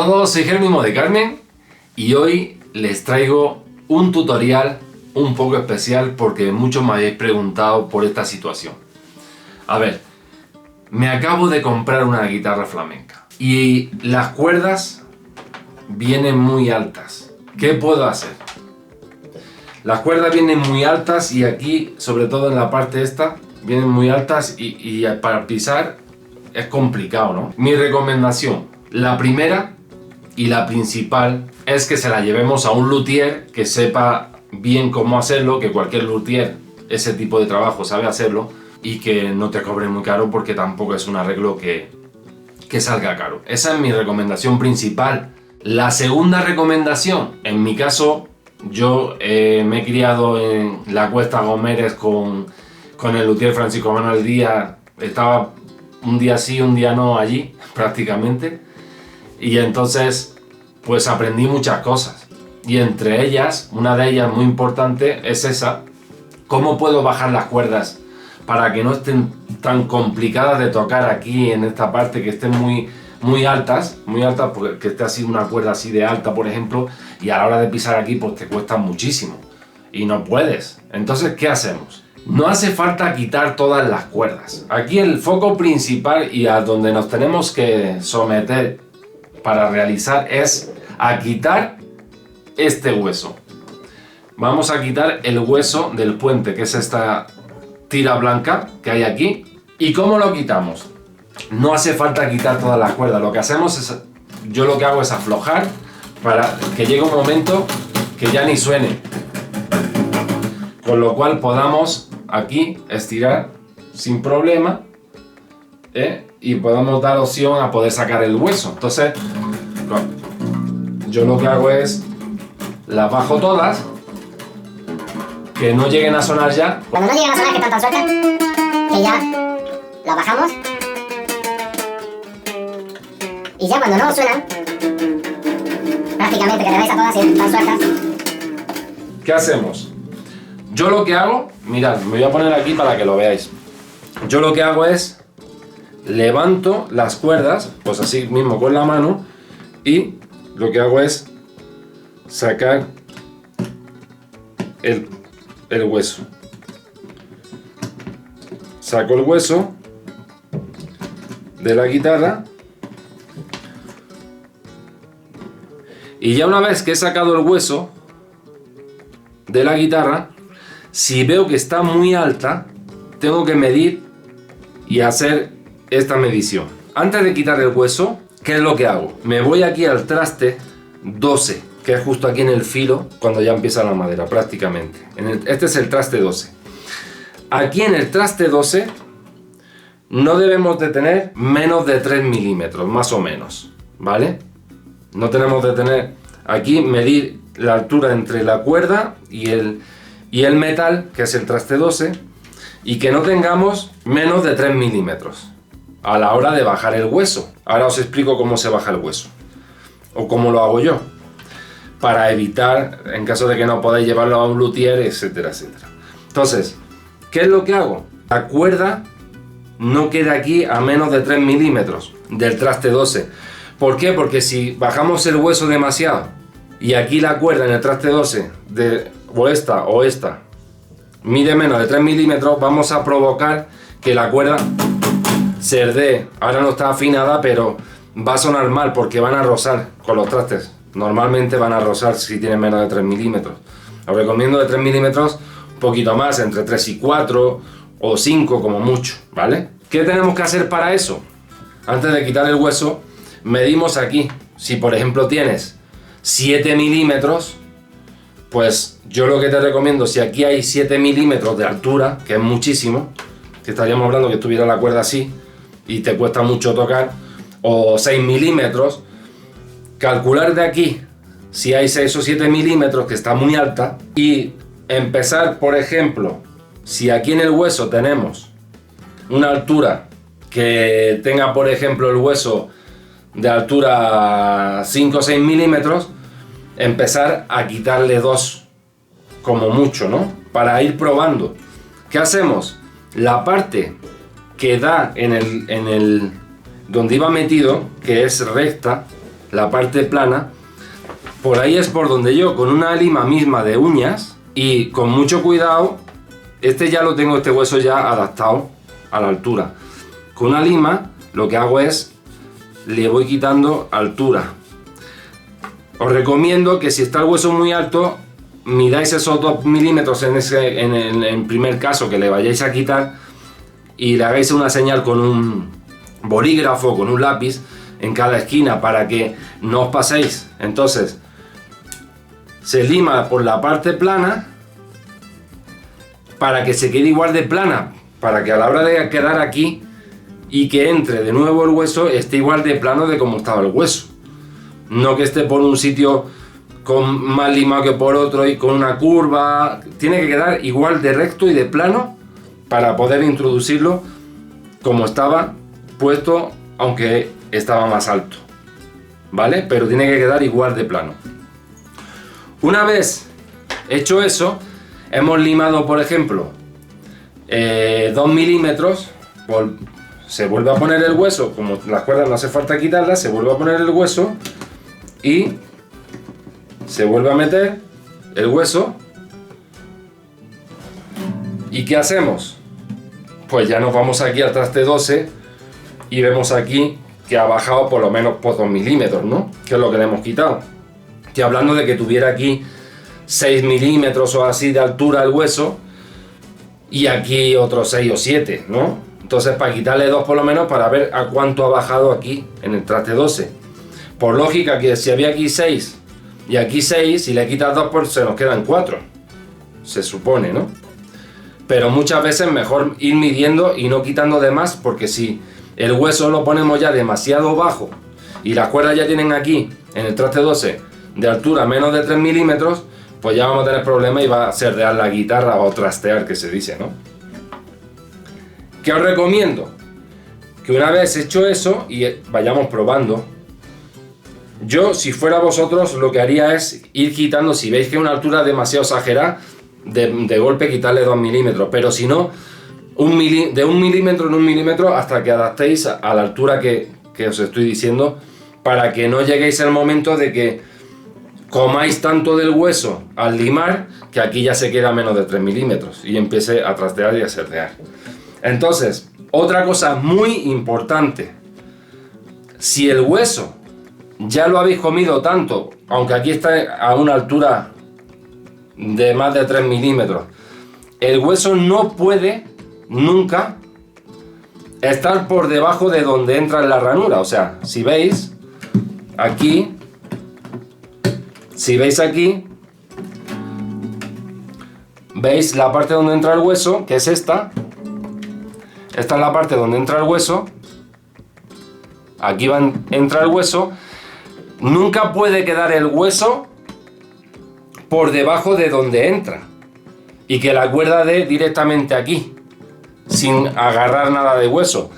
todos, soy Jerónimo de Carmen y hoy les traigo un tutorial un poco especial porque muchos me habéis preguntado por esta situación. A ver, me acabo de comprar una guitarra flamenca y las cuerdas vienen muy altas. ¿Qué puedo hacer? Las cuerdas vienen muy altas y aquí, sobre todo en la parte esta, vienen muy altas y para pisar es complicado, ¿no? Mi recomendación, la primera y la principal, es que se la llevemos a un luthier que sepa bien cómo hacerlo, que cualquier luthier ese tipo de trabajo sabe hacerlo y que no te cobre muy caro porque tampoco es un arreglo que salga caro. Esa es mi recomendación principal. La segunda recomendación, en mi caso, yo me he criado en la Cuesta Gómez con el luthier Francisco Manuel Díaz. Estaba un día sí, un día no allí, prácticamente. Y entonces, pues aprendí muchas cosas. Y entre ellas, una de ellas muy importante es esa. ¿Cómo puedo bajar las cuerdas para que no estén tan complicadas de tocar aquí en esta parte, que estén muy altas, porque esté así una cuerda así de alta, por ejemplo, y a la hora de pisar aquí pues te cuesta muchísimo y no puedes. Entonces, ¿qué hacemos? No hace falta quitar todas las cuerdas. Aquí el foco principal y a donde nos tenemos que someter para realizar es a quitar este hueso. Vamos a quitar el hueso del puente, que es esta tira blanca que hay aquí. ¿Y cómo lo quitamos? No hace falta quitar todas las cuerdas. Lo que hacemos es, yo lo que hago es aflojar para que llegue un momento que ya ni suene. Con lo cual podamos aquí estirar sin problema, y podamos dar opción a poder sacar el hueso. Entonces, yo lo que hago es las bajo todas, que no lleguen a sonar ya. Cuando no lleguen a sonar, que están tan sueltas, que ya las bajamos. Y ya cuando no suenan, prácticamente que le dais a todas y están sueltas. ¿Qué hacemos? Yo lo que hago, mirad, me voy a poner aquí para que lo veáis. Yo lo que hago es levanto las cuerdas, pues así mismo con la mano, y lo que hago es sacar el hueso. Saco el hueso de la guitarra y ya una vez que he sacado el hueso de la guitarra, si veo que está muy alta, tengo que medir y hacer esta medición. Antes de quitar el hueso, ¿qué es lo que hago? Me voy aquí al traste 12, que es justo aquí en el filo, cuando ya empieza la madera, prácticamente. Este es el traste 12. Aquí en el traste 12 no debemos de tener menos de 3 milímetros, más o menos, ¿vale? No tenemos de tener aquí, medir la altura entre la cuerda y el metal, que es el traste 12, y que no tengamos menos de 3 milímetros a la hora de bajar el hueso. Ahora os explico cómo se baja el hueso, o cómo lo hago yo, para evitar, en caso de que no podáis llevarlo a un luthier, etcétera, etcétera. Entonces, ¿qué es lo que hago? La cuerda no queda aquí a menos de 3 milímetros del traste 12. ¿Por qué? Porque si bajamos el hueso demasiado y aquí la cuerda en el traste 12 o esta mide menos de 3 milímetros, vamos a provocar que la cuerda se herdee. Ahora no está afinada, pero va a sonar mal porque van a rozar con los trastes. Normalmente van a rozar si tienen menos de 3 milímetros. Os recomiendo de 3 milímetros, un poquito más, entre 3 y 4 o 5 como mucho, ¿vale? ¿Qué tenemos que hacer para eso? Antes de quitar el hueso, medimos aquí. Si por ejemplo tienes 7 milímetros, pues yo lo que te recomiendo, si aquí hay 7 milímetros de altura, que es muchísimo, que estaríamos hablando que estuviera la cuerda así y te cuesta mucho tocar, o 6 milímetros, calcular de aquí si hay 6 o 7 milímetros, que está muy alta, y empezar, por ejemplo, si aquí en el hueso tenemos una altura que tenga, por ejemplo, el hueso de altura 5 o 6 milímetros, empezar a quitarle 2 como mucho, ¿no? Para ir probando. ¿Qué hacemos? La parte que da en el donde iba metido, que es recta, la parte plana, por ahí es por donde yo, con una lima misma de uñas y con mucho cuidado, este ya lo tengo, este hueso ya adaptado a la altura. Con una lima lo que hago es, le voy quitando altura. Os recomiendo que si está el hueso muy alto, midáis esos 2 milímetros en el primer caso que le vayáis a quitar y le hagáis una señal con un bolígrafo, con un lápiz en cada esquina para que no os paséis. Entonces se lima por la parte plana para que se quede igual de plana, para que a la hora de quedar aquí y que entre de nuevo el hueso esté igual de plano de como estaba el hueso, no que esté por un sitio con más limado que por otro y con una curva. Tiene que quedar igual de recto y de plano para poder introducirlo como estaba puesto, aunque estaba más alto, ¿vale? Pero tiene que quedar igual de plano. Una vez hecho eso, hemos limado, por ejemplo, 2 milímetros, se vuelve a poner el hueso, como las cuerdas no hace falta quitarlas, se vuelve a poner el hueso y se vuelve a meter el hueso. ¿Y qué hacemos? Pues ya nos vamos aquí al traste 12 y vemos aquí que ha bajado por lo menos por 2 milímetros, ¿no? Que es lo que le hemos quitado. Estoy hablando de que tuviera aquí 6 milímetros o así de altura el hueso y aquí otros 6 o 7, ¿no? Entonces para quitarle 2 por lo menos para ver a cuánto ha bajado aquí en el traste 12. Por lógica que si había aquí 6 y aquí 6, si le quitas 2 pues se nos quedan 4. Se supone, ¿no? Pero muchas veces mejor ir midiendo y no quitando de más, porque si el hueso lo ponemos ya demasiado bajo y las cuerdas ya tienen aquí en el traste 12 de altura menos de 3 milímetros, pues ya vamos a tener problemas y va a serdear la guitarra o trastear, que se dice, ¿no? ¿Qué os recomiendo? Que una vez hecho eso y vayamos probando. Yo, si fuera vosotros, lo que haría es ir quitando, si veis que una altura demasiado exagerada, de golpe quitarle 2 milímetros, pero si no, de 1 milímetro en 1 milímetro hasta que adaptéis a la altura que os estoy diciendo, para que no lleguéis al momento de que comáis tanto del hueso al limar que aquí ya se queda menos de 3 milímetros y empiece a trastear y a serdear. Entonces, otra cosa muy importante, si el hueso ya lo habéis comido tanto, aunque aquí está a una altura de más de 3 milímetros, el hueso no puede nunca estar por debajo de donde entra en la ranura. O sea, si veis aquí, veis la parte donde entra el hueso, que es esta es la parte donde entra el hueso, aquí entra el hueso, nunca puede quedar el hueso por debajo de donde entra y que la cuerda dé directamente aquí sin agarrar nada de hueso.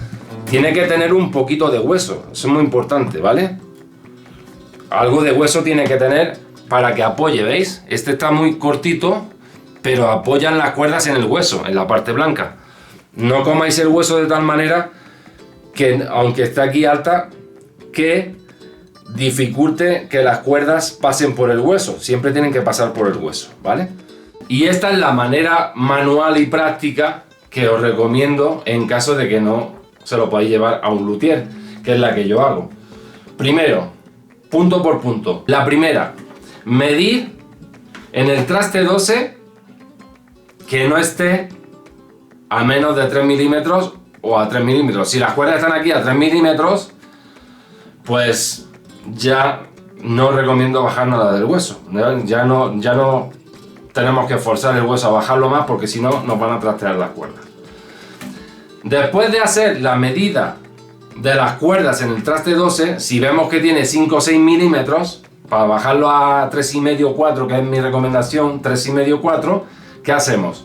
Tiene que tener un poquito de hueso, eso es muy importante, ¿vale? Algo de hueso tiene que tener para que apoye, ¿veis? Este está muy cortito, pero apoyan las cuerdas en el hueso, en la parte blanca. No comáis el hueso de tal manera que, aunque esté aquí alta, que dificulte que las cuerdas pasen por el hueso. Siempre tienen que pasar por el hueso, ¿vale? Y esta es la manera manual y práctica que os recomiendo en caso de que no se lo podáis llevar a un luthier, que es la que yo hago. Primero, punto por punto. La primera, medir en el traste 12 que no esté a menos de 3 milímetros o a 3 milímetros. Si las cuerdas están aquí a 3 milímetros, pues ya no recomiendo bajar nada del hueso. Ya no tenemos que forzar el hueso a bajarlo más, porque si no nos van a trastear las cuerdas. Después de hacer la medida de las cuerdas en el traste 12, si vemos que tiene 5 o 6 milímetros, para bajarlo a 3,5 o 4, que es mi recomendación, 3,5 o 4, ¿qué hacemos?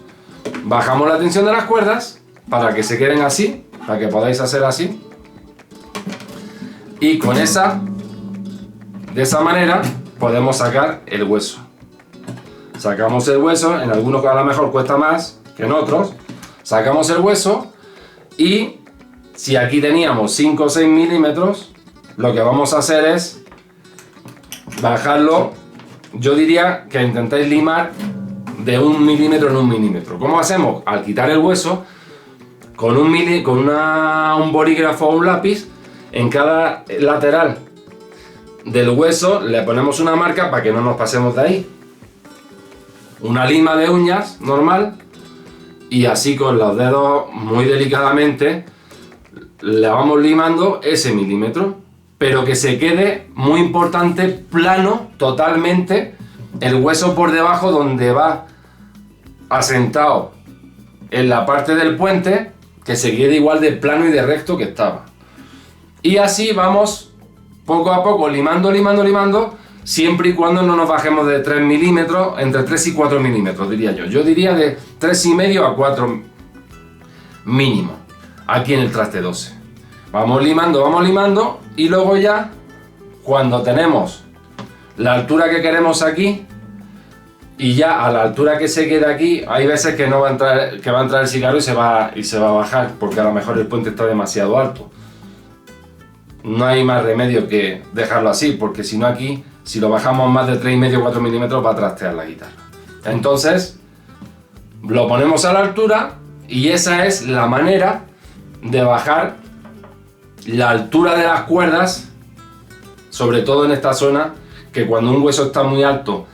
Bajamos la tensión de las cuerdas para que se queden así, para que podáis hacer así, y con de esa manera podemos sacar el hueso. Sacamos el hueso, en algunos a lo mejor cuesta más que en otros. Sacamos el hueso y si aquí teníamos 5 o 6 milímetros, lo que vamos a hacer es bajarlo, yo diría que intentáis limar de 1 milímetro en 1 milímetro. ¿Cómo hacemos? Al quitar el hueso, con un bolígrafo o un lápiz, en cada lateral del hueso le ponemos una marca para que no nos pasemos de ahí. Una lima de uñas normal, y así con los dedos muy delicadamente le vamos limando ese milímetro, pero que se quede, muy importante, plano totalmente el hueso por debajo, donde va asentado en la parte del puente, que se quede igual de plano y de recto que estaba. Y así vamos poco a poco limando, siempre y cuando no nos bajemos de 3 milímetros, entre 3 y 4 milímetros diría yo. Yo diría de 3,5 a 4 mínimo, aquí en el traste 12. Vamos limando, y luego ya, cuando tenemos la altura que queremos aquí, y ya a la altura que se queda aquí, hay veces que no va a entrar, que va a entrar el cigarro y se va a bajar, porque a lo mejor el puente está demasiado alto. No hay más remedio que dejarlo así, porque si no aquí, si lo bajamos más de 3,5 o 4 milímetros, va a trastear la guitarra. Entonces, lo ponemos a la altura, y esa es la manera de bajar la altura de las cuerdas, sobre todo en esta zona, que cuando un hueso está muy alto,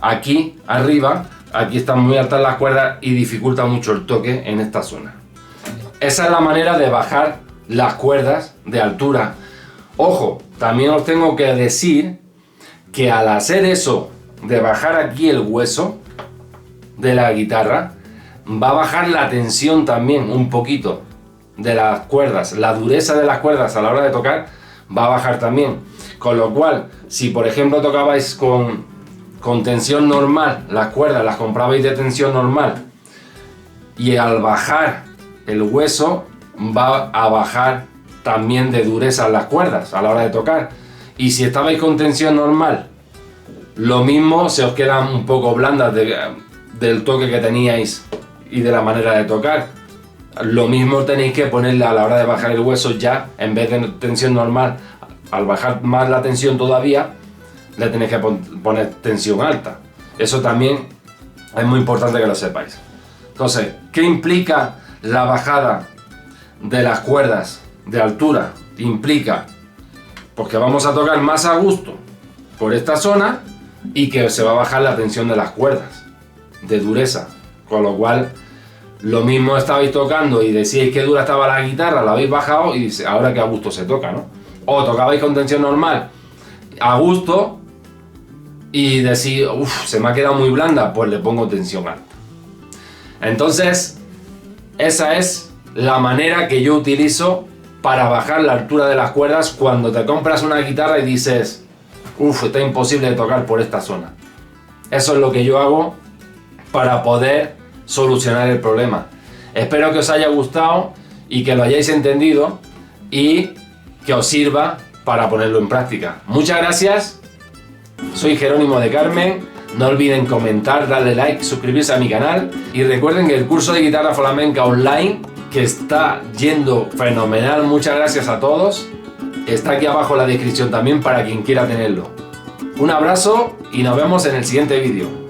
aquí arriba, aquí están muy altas las cuerdas y dificulta mucho el toque en esta zona. Esa es la manera de bajar las cuerdas de altura. Ojo, también os tengo que decir que al hacer eso de bajar aquí el hueso de la guitarra, va a bajar la tensión también un poquito de las cuerdas, la dureza de las cuerdas a la hora de tocar va a bajar también. Con lo cual, si por ejemplo tocabais con tensión normal, las cuerdas las comprabais de tensión normal, y al bajar el hueso va a bajar también de dureza las cuerdas a la hora de tocar. Y si estabais con tensión normal, lo mismo, se os quedan un poco blandas del toque que teníais y de la manera de tocar. Lo mismo tenéis que ponerle a la hora de bajar el hueso, ya en vez de tensión normal, al bajar más la tensión todavía, le tenéis que poner tensión alta. Eso también es muy importante que lo sepáis. Entonces, ¿qué implica la bajada de las cuerdas de altura? Implica pues que vamos a tocar más a gusto por esta zona, y que se va a bajar la tensión de las cuerdas de dureza. Con lo cual, lo mismo estabais tocando y decíais que dura estaba la guitarra, la habéis bajado y dice, ahora que a gusto se toca, ¿no? O tocabais con tensión normal a gusto y decís, uff, se me ha quedado muy blanda, pues le pongo tensión alta. Entonces, esa es la manera que yo utilizo para bajar la altura de las cuerdas cuando te compras una guitarra y dices, uff, está imposible de tocar por esta zona. Eso es lo que yo hago para poder solucionar el problema. Espero que os haya gustado y que lo hayáis entendido y que os sirva para ponerlo en práctica. Muchas gracias, soy Jerónimo de Carmen. No olviden comentar, darle like, suscribirse a mi canal, y recuerden que el curso de guitarra flamenca online, que está yendo fenomenal, muchas gracias a todos, está aquí abajo en la descripción también para quien quiera tenerlo. Un abrazo y nos vemos en el siguiente vídeo.